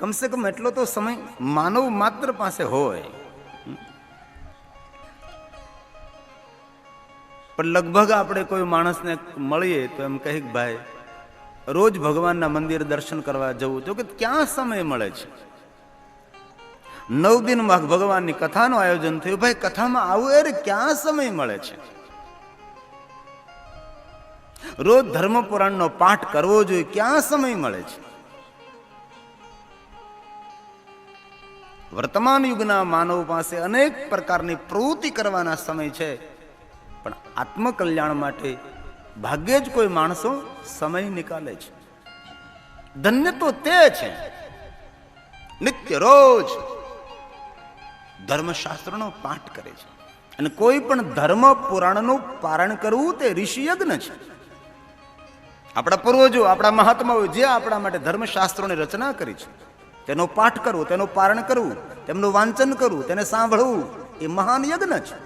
કમસે કમ એટલો તો સમય માનવ માત્ર પાસે હોય. પણ લગભગ આપણે કોઈ માણસને મળીએ તો એમ કહે કે ભાઈ રોજ ભગવાનના મંદિર દર્શન કરવા જવું, જો કે ક્યાં સમય મળે છે. 9 દિનમાં ભગવાનની કથાનું આયોજન થયું, ભાઈ કથામાં આવું અરે ક્યાં સમય મળે છે. રોજ ધર્મ પુરાણનો પાઠ કરવો જોઈએ, ક્યાં સમય મળે છે. વર્તમાન યુગના માનવ પાસે અનેક પ્રકારની પ્રવૃત્તિ કરવાના સમય છે, પણ આત્મકલ્યાણ માટે ભાગ્યે જ કોઈ માણસો સમય નિકાલે છે. ધન્ય તો તે છે નિત્ય રોજ ધર્મશાસ્ત્રનો પાઠ કરે છે. અને કોઈ પણ ધર્મ પુરાણનું પારણ કરવું તે ઋષિ યજ્ઞ છે. આપણા પૂર્વજો, આપણા મહાત્માઓ જે આપણા માટે ધર્મશાસ્ત્રોની રચના કરી છે, તેનો પાઠ કરવો, તેનું પારણ કરવું, તેમનું વાંચન કરવું, તેને સાંભળવું એ મહાન યજ્ઞ છે.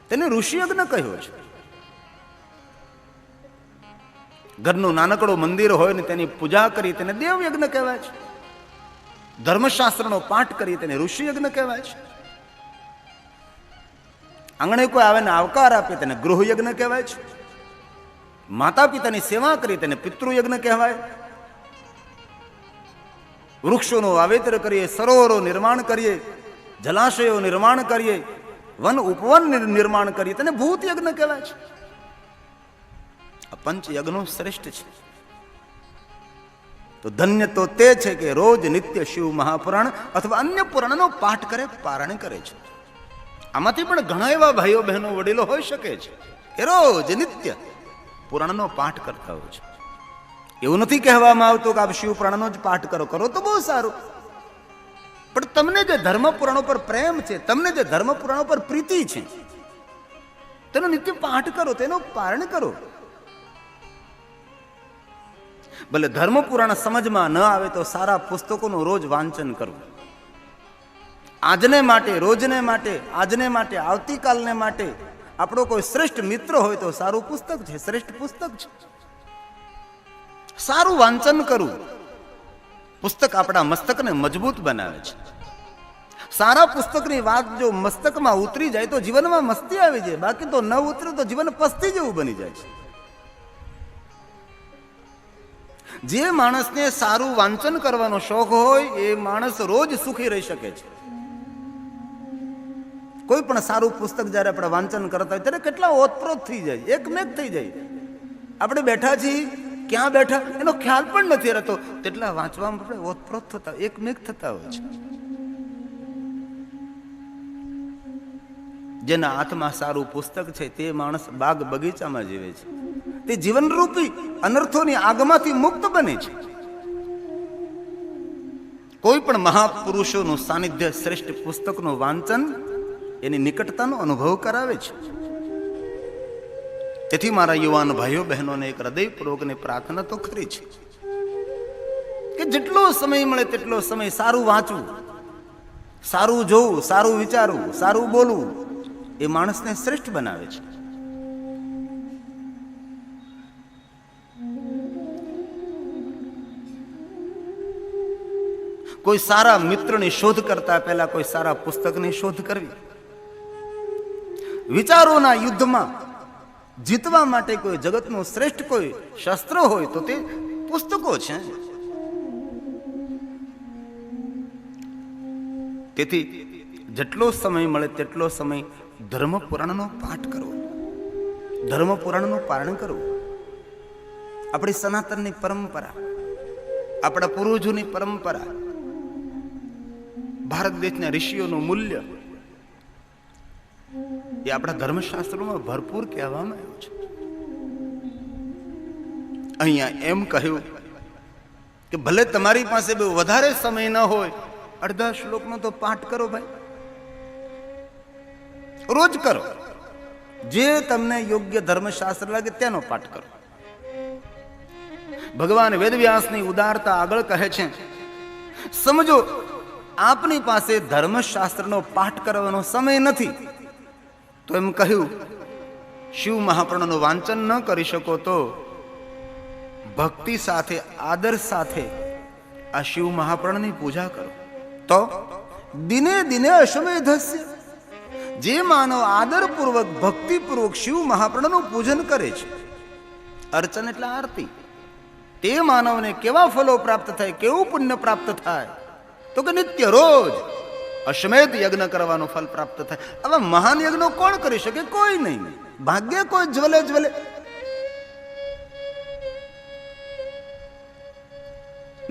તેને ઋષિ યજ્ઞ કહ્યો છે. ઘરનું નાનકડું મંદિર હોય ને તેની પૂજા કરી તેને દેવ યજ્ઞ કહેવાય છે. ધર્મશાસ્ત્રનો પાઠ કરી તેને ઋષિ યજ્ઞ કહેવાય છે. આંગણે કોઈ આવે ને આવકાર આપે તેને ગૃહ યજ્ઞ કહેવાય છે. માતા પિતાની સેવા કરી તેને પિતૃયજ્ઞ કહેવાય. વૃક્ષોનું વાવેતર કરીએ, સરોવરો નિર્માણ કરીએ, જલાશયો નિર્માણ કરીએ, વન ઉપવન નિર્માણ કરીએ, તેને ભૂત યજ્ઞ કહેવાય છે. આ પંચ યજ્ઞો શ્રેષ્ઠ છે. તો ધન્ય તો તે છે કે રોજ નિત્ય શિવ મહાપુરાણ અથવા અન્ય પુરાણનો પાઠ કરે, પારણ કરે છે. આમાંથી પણ ઘણા એવા ભાઈઓ બહેનો વડીલો હોઈ શકે છે કે રોજ નિત્ય પુરાણનો પાઠ કરતા હોય છે. એવું નથી કહેવામાં આવતું કે આપ શિવ પુરાણનો જ પાઠ કરો, કરો તો બહુ સારું. પણ તમને જે ધર્મ પુરાણો પર પ્રેમ છે, તમને જે ધર્મ પુરાણો પર પ્રીતિ છે, તેનો નિત્ય પાઠ કરો, તેનું પારણ કરો. ભલે ધર્મ પુરાણ સમજમાં ન આવે તો સારા પુસ્તકોનું રોજ વાંચન કરવું. આજને માટે, રોજને માટે, આજને માટે, આવતીકાલને માટે આપણો કોઈ શ્રેષ્ઠ મિત્ર હોય તો સારું પુસ્તક છે, શ્રેષ્ઠ પુસ્તક છે. સારું વાંચન કરવું. પુસ્તક આપણા મસ્તકને મજબૂત બનાવે છે. સારા પુસ્તકની વાત જો મસ્તકમાં ઉતરી જાય તો જીવનમાં મસ્તી આવી જાય, બાકી તો ન ઉતરે તો જીવન પસ્તી જેવું બની જાય છે. જે માણસને સારું વાંચન કરવાનો શોખ હોય એ માણસ રોજ સુખી રહી શકે છે. કોઈ પણ સારું પુસ્તક જયારે આપણે વાંચન કરતા હોય ત્યારે કેટલા ઓતપ્રોત થઈ જાય, એકમેક થઈ જાય. આપણે બેઠા છીએ, ક્યાં બેઠા એનો ખ્યાલ પણ નથી રહેતો, તેટલા વાંચવામાં આપણે ઓતપ્રોત થતા, એકમેક થતા હોય છે. જેના હાથમાં સારું પુસ્તક છે તે માણસ બાગ બગીચામાં જીવે છે. તે જીવનરૂપી અનર્થોની આગમાંથી મુક્ત બને છે. કોઈ પણ મહાપુરુષોનું સાનિધ્ય શ્રેષ્ઠ પુસ્તકનું વાંચન એની નિકટતાનો અનુભવ કરાવે છે. તેથી મારા યુવાન ભાઈઓ બહેનોને એક હૃદયપૂર્વકની પ્રાર્થના તો ખરી છે કે જેટલો સમય મળે તેટલો સમય સારું વાંચવું, સારું જોવું, સારું વિચારવું, સારું બોલવું એ માણસને શ્રેષ્ઠ બનાવે છે. કોઈ સારા મિત્રની શોધ કરતા પહેલા કોઈ સારા પુસ્તકની શોધ કરવી. વિચારોના યુદ્ધમાં જીતવા માટે કોઈ જગતનું શ્રેષ્ઠ કોઈ શસ્ત્ર હોય તો તે પુસ્તકો છે. તેથી જેટલો સમય મળે તેટલો સમય ધર્મ પુરાણનો પાઠ કરવો, ધર્મ પુરાણનું પારણ કરવું. આપણી સનાતનની પરંપરા, આપણા પૂર્વજોની પરંપરા, ભારત દેશના ઋષિઓનું મૂલ્ય એ આપણા ધર્મશાસ્ત્રોમાં ભરપૂર કહેવામાં આવ્યું છે. અહીંયા એમ કહ્યું કે ભલે તમારી પાસે બહુ વધારે સમય ન હોય, અડધા શ્લોકનો તો પાઠ કરો ભાઈ, રોજ કરો. જે તમને યોગ્ય ધર્મશાસ્ત્ર લાગે તેનો પાઠ કરો. ભગવાન વેદવ્યાસની ઉદારતા આગળ કહે છે, સમજો આપની પાસે ધર્મશાસ્ત્રનો પાઠ કરવાનો સમય નથી તો એમ કહ્યું શિવ મહાપુરાણનું વાંચન ન કરી શકો તો ભક્તિ સાથે, આદર સાથે આ શિવ મહાપ્રણની પૂજા કરો. તો દિને દિને અશ્વમેધસ્ય, જે માનવ આદરપૂર્વક ભક્તિપૂર્વક શિવ મહાપ્રણનું પૂજન કરે છે, અર્ચન એટલે આરતી, તે માનવને કેવા ફલો પ્રાપ્ત થાય, કેવું પુણ્ય પ્રાપ્ત થાય? તો કે નિત્ય રોજ અશ્વમેધ યજ્ઞ કરવાનું ફલ પ્રાપ્ત થાય. હવે મહાન યજ્ઞો કોણ કરી શકે? કોઈ નહીં. ભાગ્ય કોઈ જ્વલે જ્વલે.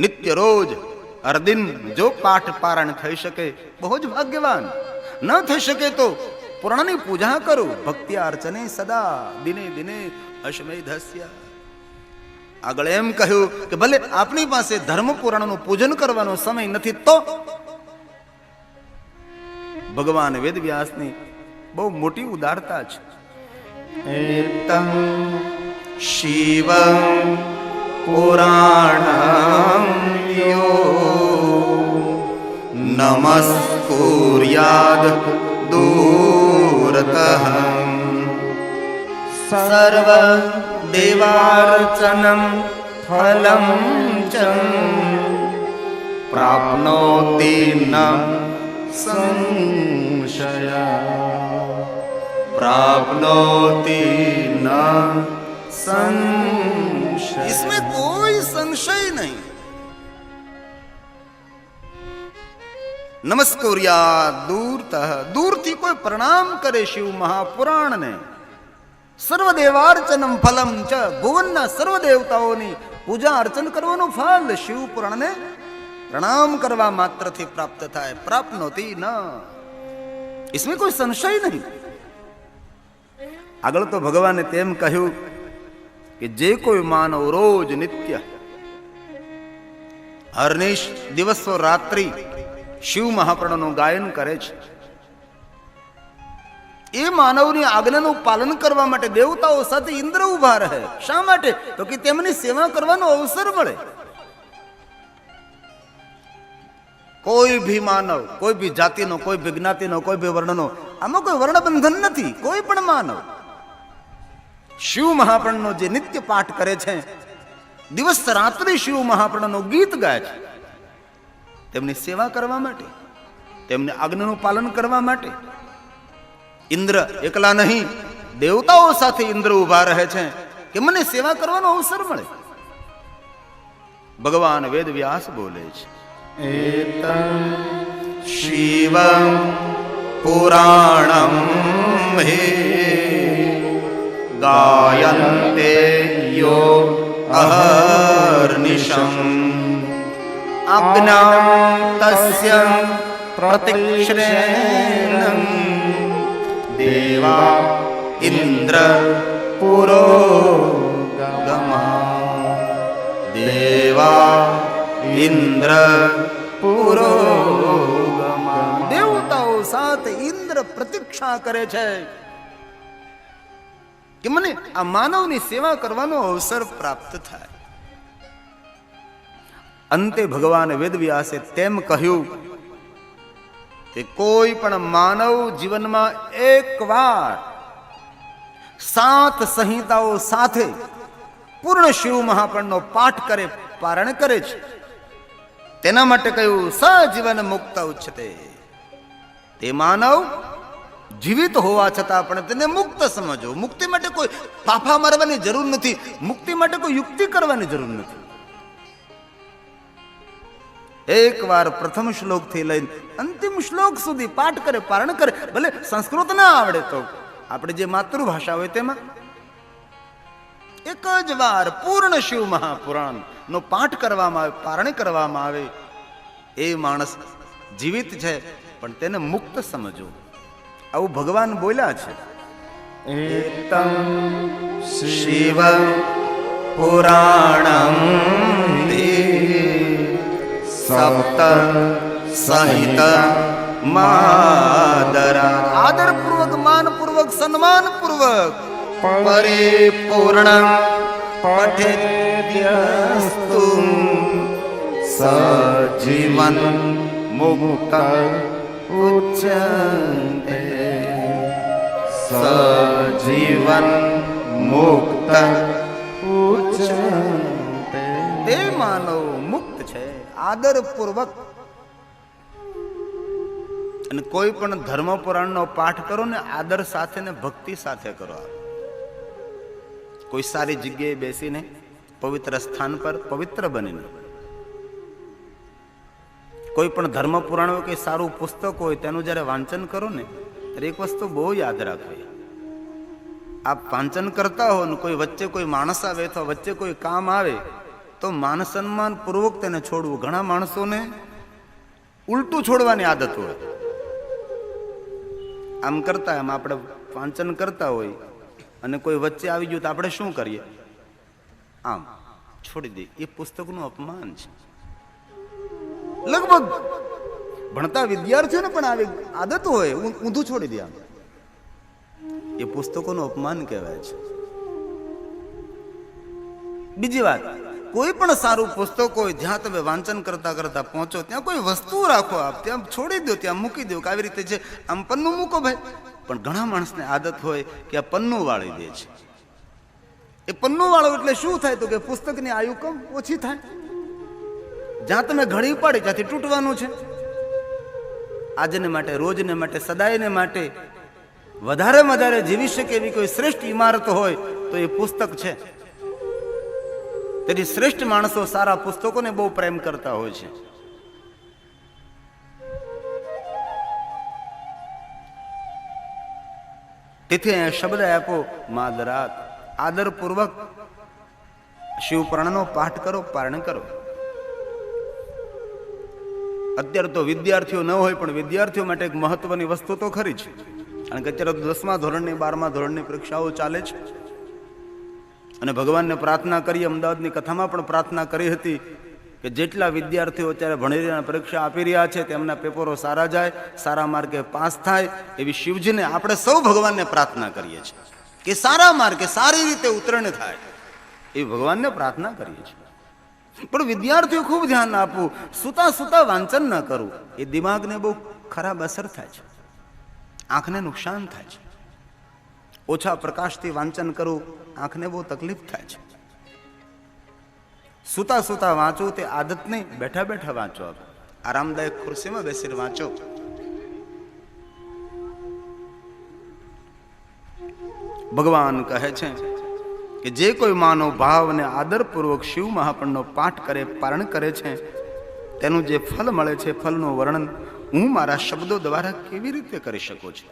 નિત્ય રોજ હર દિન જો પાઠ પારણ થઈ શકે બહુ જ ભાગ્યવાન. ન થઈ શકે તો પુરાણની પૂજા કરું. ભક્તિ અર્ચને સદા દિને દિને અશ્વમેધસ્ય. આગળ એમ કહ્યું કે ભલે આપણી પાસે ધર્મ પુરાણનું પૂજન કરવાનો સમય નથી, તો ભગવાન વેદવ્યાસની બહુ મોટી ઉદારતા છે. એતં શિવ પુરાણં યો નમસ્કુર્યાદ દૂરતઃ સર્વ દેવાર્ચનમ ફલં ચ પ્રાપ્નોતિ ન સંશયા, प्राप्नोति न संशय. इसमें कोई संशय नहीं. नमस्कुर्या दूरतः, दूरથી કોઈ પ્રણામ કરે શિવ મહાપુરાણ ને. સર્વદેવાર્ચનમ ફલમ ચ, ભુવનના સર્વ દેવતાઓની પૂજા અર્ચન કરવાનું ફળ શિવ પુરાણને પ્રણામ કરવા માત્રથી પ્રાપ્ત થાય. પ્રાપ્નોતિ ન, इसमें કોઈ સંશય નહીં. આગળ તો ભગવાને તેમ કહ્યું કે જે કોઈ માનવ રોજ નિત્ય હરનિશ દિવસો રાત્રિ શિવ મહાપ્રણનું ગાયન કરે છે, એ માનવની આજ્ઞાનું પાલન કરવા માટે દેવતાઓ સાથે ઇન્દ્ર ઉભા રહે. શા માટે? તો કે તેમની સેવા કરવાનો અવસર મળે. કોઈ ભી માનવ, કોઈ ભી જાતિનો, કોઈ ભી જ્ઞાતિનો, કોઈ ભી વર્ણનો, આમાં કોઈ વર્ણબંધન નથી. કોઈ પણ માનવ શિવ મહાપ્રણનો જે નિત્ય પાઠ કરે છે, દિવસ રાત્રિ શિવ મહાપ્રણનું ગીત ગાય છે, તેમની સેવા કરવા માટે, તેમને આજ્ઞાનું પાલન કરવા માટે. ઇન્દ્ર એકલા નહીં, દેવતાઓ સાથે ઇન્દ્ર ઉભા રહે છે કે મને સેવા કરવાનો અવસર મળે. ભગવાન વેદ વ્યાસ બોલે છે, એતં શિવ પુરાણમ હે ગાયન્તે યો અહર્નિશમ આજ્ઞાં તસ્ય પ્રતિક્ષેણં દેવા ઇન્દ્ર પુરોગમઃ. દેવા ઇન્દ્ર પુરોગમઃ. દેવતાઓ સાથે ઇન્દ્ર પ્રતીક્ષા કરે છે કે મને આ માનવની સેવા કરવાનો અવસર પ્રાપ્ત થાય. અંતે ભગવાન વેદવ્યાસે તેમ કહ્યું કે કોઈ પણ માનવ જીવનમાં એકવાર 7 સંહિતાઓ સાથે પૂર્ણ શિવ મહાપ્રણનો પાઠ કરે, પારણ કરે છે, તેના માટે કહ્યું સજીવન મુક્ત ઉચ્ચતે. તે માનવ જીવિત હોવા છતાં પણ તેને મુક્ત સમજો. મુક્તિ માટે કોઈ ફાફા મારવાની જરૂર નથી. મુક્તિ માટે કોઈ યુક્તિ કરવાની જરૂર નથી. એકવાર પ્રથમ શ્લોક થી લઈને અંતિમ શ્લોક સુધી પાઠ કરે, પારણ કરે. ભલે સંસ્કૃત ના આવડે તો આપણે જે માતૃભાષા હોય તેમાં એક જ વાર પૂર્ણ શિવ મહાપુરાણ નો પાઠ કરવામાં આવે, પારણ કરવામાં આવે, એ માણસ જીવિત છે પણ તેને મુક્ત સમજો. આવું ભગવાન બોલ્યા છે. એતં શિવ પુરાણં સપ્ત સહિત માદરા. આદરપૂર્વક, માનપૂર્વક, સન્માનપૂર્વક પરિપૂર્ણ પઠેદ્યસ્તુ સજીવન મુક્ત ઉચ્યતે. સજીવન મુક્ત ઉચ્યતે. તે માનવ મુક્ત છે, આદરપૂર્વક. અને કોઈ પણ ધર્મ પુરાણનો પાઠ કરો ને આદર સાથે ને ભક્તિ સાથે કરો. કોઈ સારી જગ્યાએ બેસીને પવિત્ર સ્થાન પર પવિત્ર બનીને, કોઈ પણ ધર્મ પુરાણ હોય કે સારું પુસ્તક હોય તેનું જ્યારે વાંચન કરો ને ત્યારે એક વસ્તુ બહુ યાદ રાખવી. આપ વાંચન કરતા હો ને કોઈ વચ્ચે કોઈ માણસ આવે અથવા વચ્ચે કોઈ કામ આવે તો માન સન્માન પૂર્વક તેને છોડવું. ઘણા માણસોને ઉલટું છોડવાની આદત હોય. આમ કરતા એમ આપણે વાંચન કરતા હોય અને કોઈ વચ્ચે આવી ગયું તો આપણે શું કરીએ? આમ છોડી દઈએ. એ પુસ્તકનું અપમાન છે. લગભગ ભણતા વિદ્યાર્થીઓને પણ આવી આદત હોય, ઊંધું છોડી દે. આમ એ પુસ્તકોનું અપમાન કહેવાય છે. બીજી વાત, કોઈ પણ સારું પુસ્તક હોય જ્યાં તમે વાંચન કરતા કરતા પહોંચો ત્યાં કોઈ વસ્તુ રાખો. આપ ત્યાં છોડી દો, ત્યાં મૂકી દો. આવી રીતે છે આમ પન્નું મૂકો ભાઈ. પણ ઘણા માણસને આદત હોય કે આ પન્નું વાળી દે છે. એ પન્નું વાળો એટલે શું થાય તો કે પુસ્તકની આયુ કમ ઓછી થાય. જ્યાં તમે ઘડી પાડી ત્યાંથી તૂટવાનું છે. આજને માટે, રોજને માટે, સદાયને માટે વધારે વધારે જીવી શકે એવી કોઈ શ્રેષ્ઠ ઇમારત હોય તો એ પુસ્તક છે. તેથી શ્રેષ્ઠ માણસો સારા પુસ્તકોને બહુ પ્રેમ કરતા હોય છે. તેથી અહીંયા શબ્દ આપ્યો માદરાત. આદરપૂર્વક શિવપુરાણનો પાઠ કરો, પારણ કરો. અત્યારે તો વિદ્યાર્થીઓ ન હોય પણ વિદ્યાર્થીઓ માટે એક મહત્વની વસ્તુ તો ખરી છે. કારણ કે અત્યારે 10મા ધોરણની 12મા ધોરણની પરીક્ષાઓ ચાલે છે અને ભગવાનને પ્રાર્થના કરી. અમદાવાદની કથામાં પણ પ્રાર્થના કરી હતી કે જેટલા વિદ્યાર્થીઓ અત્યારે ભણી રહ્યા, પરીક્ષા આપી રહ્યા છે તેમના પેપરો સારા જાય, સારા માર્કે પાસ થાય એવી શિવજીને આપણે સૌ ભગવાનને પ્રાર્થના કરીએ છીએ કે સારા માર્કે સારી રીતે ઉત્તીર્ણ થાય એ ભગવાનને પ્રાર્થના કરીએ છીએ. પણ વિદ્યાર્થીઓ ખૂબ ધ્યાન આપવું. સુતા સુતા વાંચન ન કરવું. એ દિમાગને બહુ ખરાબ અસર થાય છે, આંખને નુકસાન થાય છે. ઓછા પ્રકાશથી વાંચન કરવું, આંખને બહુ તકલીફ થાય છે. સુતા સુતા વાંચવું તે આદત નહીં, બેઠા બેઠા વાંચો. આરામદાયક ખુરશીમાં બેસીને વાંચો. ભગવાન કહે છે કે જે કોઈ માનવ ભાવ અને આદરપૂર્વક શિવ મહાપુરાણનો પાઠ કરે, પારણ કરે છે તેનું જે ફલ મળે છે, ફલનું વર્ણન હું મારા શબ્દો દ્વારા કેવી રીતે કરી શકું છું?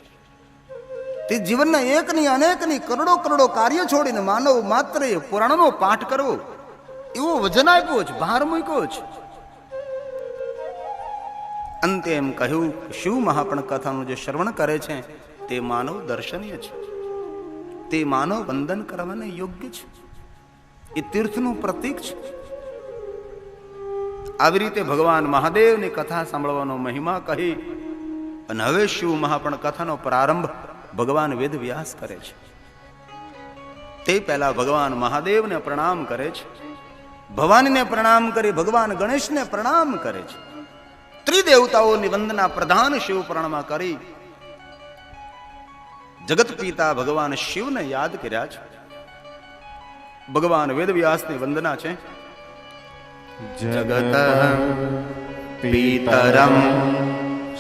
તે જીવનના એકની અનેકની કરોડો કરોડો કાર્ય છોડીને માનવ માત્ર એ પુરાણનો પાઠ કરવો એવો વજન આપ્યો છે, ભાર મૂક્યો છે. અંતે એમ કહ્યું શિવ મહાપુરાણ કથાનું જે શ્રવણ કરે છે તે માનવ દર્શનીય છે, તે માનવ વંદન કરવાને યોગ્ય છે, એ તીર્થનું પ્રતીક છે. આવી રીતે ભગવાન મહાદેવની કથા સાંભળવાનો મહિમા કહી અને હવે શિવ મહાપુરાણ કથાનો પ્રારંભ ભગવાન વેદ વ્યાસ કરે છે. તે પહેલા ભગવાન મહાદેવને પ્રણામ કરે છે, ભવાનીને પ્રણામ કરી ભગવાન ગણેશને પ્રણામ કરે છે. ત્રિદેવતાઓની વંદના પ્રધાન શિવ પુરાણમાં કરી જગત પિતા ભગવાન શિવને યાદ કર્યા છે. ભગવાન વેદવ્યાસની વંદના છે. જગત પિતરમ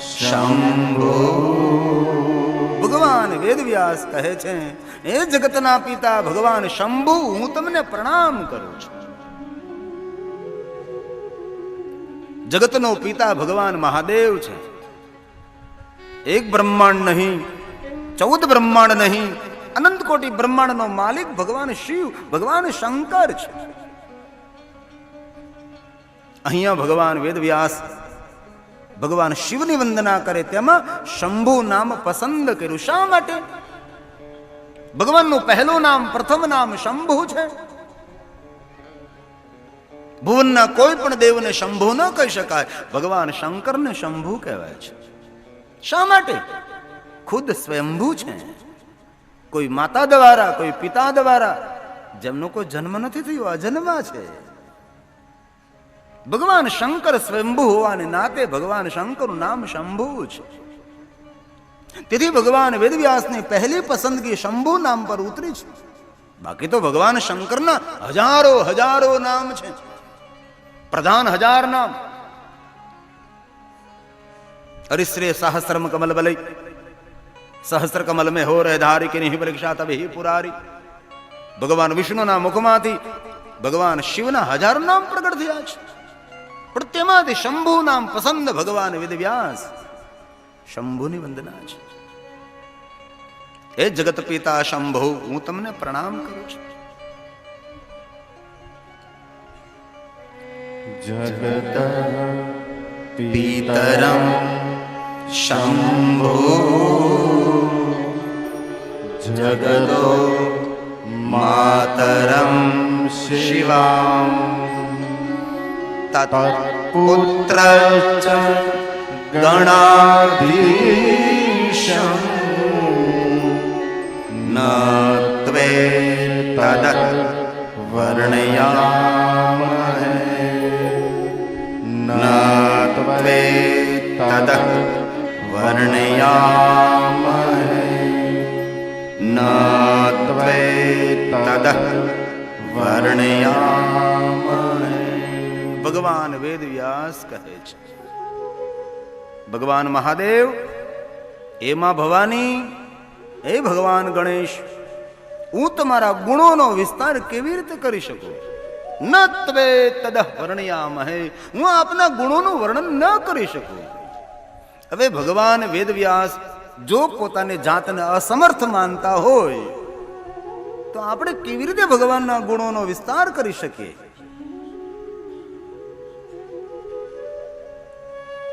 શંભો. ભગવાન વેદવ્યાસ કહે છે હે જગતના પિતા ભગવાન શંભુ, હું તમને પ્રણામ કરું છું. જગતનો પિતા ભગવાન મહાદેવ છે. એક બ્રહ્માંડ નહીં, 14 બ્રહ્માંડ નહીં, અનંત કોટી બ્રહ્માંડનો માલિક ભગવાન શિવ, ભગવાન શંકર છે. અહીંયા ભગવાન વેદવ્યાસ ભગવાન શિવની વંદના કરે તેમાં શંભુ નામ પસંદ કર્યું. શા માટે? ભગવાનનું પહેલું નામ, પ્રથમ નામ શંભુ છે. ભુવનના કોઈ પણ દેવને શંભુ ન કહી શકાય, ભગવાન શંકરને શંભુ કહેવાય છે. શા માટે? ખુદ સ્વયંભુ છે. કોઈ માતા દ્વારા, કોઈ પિતા દ્વારા, જેમનો કોઈ જન્મ નથી થયો, અજન્મા છે. ભગવાન શંકર સ્વયંભુ હોવાને નાતે ભગવાન શંકરનું નામ શંભુ છે. તેથી ભગવાન વેદવ્યાસની પહેલી પસંદગી શંભુ નામ પર ઉતરી છે. બાકી તો ભગવાન શંકરના હજારો હજારો નામ છે, પ્રધાન 1000 નામ. अरिश्रे सहस्रम कमल बलई, सहस्र कमल में हो रहे धारी की नहीं परीक्षा तब ही पुरारी. ભગવાન વિષ્ણુના મુખમાંથી ભગવાન શિવના હજારો નામ પ્રગટ થયા છે, પણ તેમાંથી શંભુ નામ પસંદ ભગવાન વેદવ્યાસ. શંભુની વંદના છે. એ જગત પિતા શંભુ, હું તમને પ્રણામ કરું છું. જગત પિતરમ શંભુ જગતો માતરમ શિવામ તત્પુત્ર ચ ગણાધીશમ ન ત્વે તદ વર્ણયામહે ન ત્વે તદ વર્ણયામહે ન ત્વે તદ વર્ણયામહે. ભગવાન વેદવ્યાસ કહે છે, ભગવાન મહાદેવ, હે માં ભવાની, હે ભગવાન ગણેશ, હું તમારા ગુણોનો વિસ્તાર કેવી રીતે કરી શકું? ન ત્વે તદ વર્ણયામહે, હું આપના ગુણોનું વર્ણન ન કરી શકું. હવે ભગવાન વેદવ્યાસ જો પોતાની જાતને અસમર્થ માનતા હોય તો આપણે કેવી રીતે ભગવાનના ગુણોનો વિસ્તાર કરી શકીએ?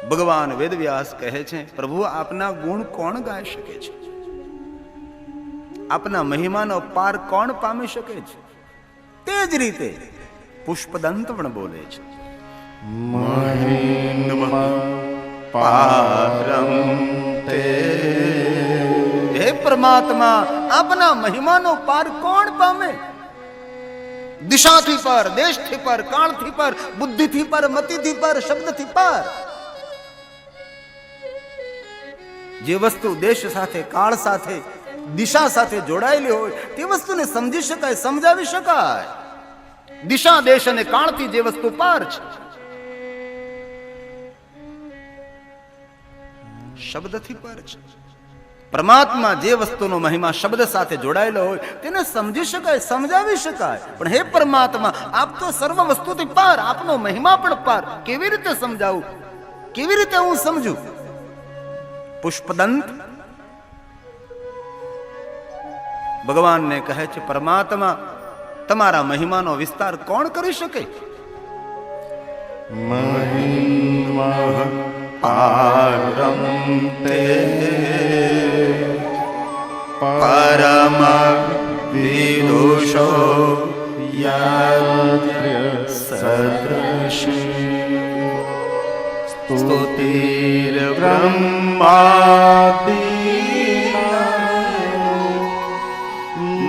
ભગવાન વેદવ્યાસ કહે છે, પ્રભુ આપના ગુણ કોણ ગાઈ શકે છે? આપના મહિમાનો પાર કોણ પામી શકે છે? તે જ રીતે પુષ્પદંત પણ બોલે છે, પારમ તે. હે પરમાત્મા, આપના મહિમાનો પાર કોણ પામે? દિશાથી પર, દેશથી પર, કાળથી પર, બુદ્ધિથી પર, મતિથી પર, શબ્દથી પર. જે વસ્તુ દેશ સાથે, કાળ સાથે, દિશા સાથે જોડાયેલી હોય તે વસ્તુને સમજી શકાય, સમજાવી શકાય. દિશા, દેશ અને કાળથી જે વસ્તુ પાર છે, શબ્દથી પર છે. પરમાત્મા જે વસ્તુનો મહિમા શબ્દ સાથે જોડાયેલો હોય તેને સમજી શકાય, સમજાવી શકાય. પણ હે પરમાત્મા, આપ તો સર્વ વસ્તુથી પાર, આપનો મહિમા પણ પાર. કેવી રીતે સમજાવું? કેવી રીતે હું સમજું? પુષ્પદંત ભગવાનને કહે છે, પરમાત્મા, તમારા મહિમાનો વિસ્તાર કોણ કરી શકે? મહિમા પારમ તે પરમ વિદુષો યાદ્ય સદૃશી સ્તુતિર બ્રહ્માદિના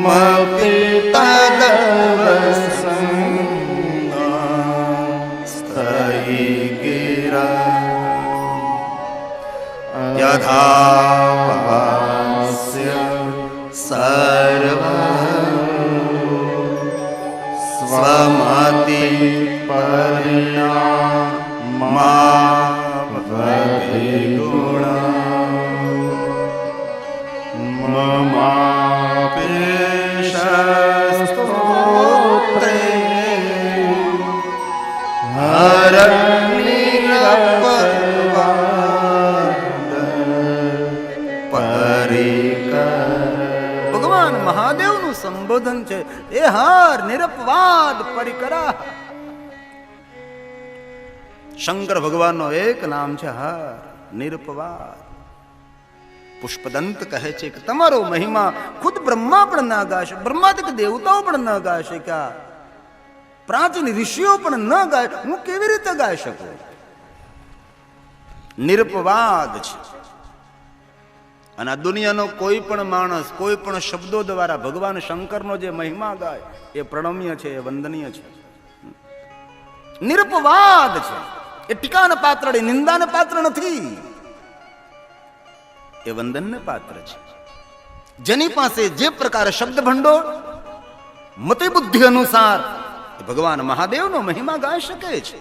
મતિ તદવસંગા સ્તૈ ગિરા યથાવાસ્ય સર્વ સ્વમતિ પરિણામા મમાપેશસ્તોત્રે ભગવાન મહાદેવનું સંબોધન છે, એ હર નિરપવાદ પરિકરા. શંકર ભગવાનનો એક નામ છે હર નિરપવાદ. પુષ્પદંત કહે છે કે તમારો મહિમા ખુદ બ્રહ્મા પણ ના ગાશે, બ્રહ્માદિક દેવતાઓ પણ ન ગાય શક્યા, પ્રાચીન ઋષિઓ પણ ન ગાય, હું કેવી રીતે ગાઈ શકું? નિરપવાદ છે. અને આ દુનિયાનો કોઈ પણ માણસ કોઈ પણ શબ્દો દ્વારા ભગવાન શંકરનો જે મહિમા ગાય એ પ્રણમ્ય છે, એ વંદનીય છે. નિરપવાદ છે. એ ટીકાને પાત્ર, નિંદાને પાત્ર નથી, એ વંદનને પાત્ર છે. જેની પાસે જે પ્રકારે શબ્દ ભંડોળ, મતિ બુદ્ધિ અનુસાર ભગવાન મહાદેવનો મહિમા ગાઈ શકે છે.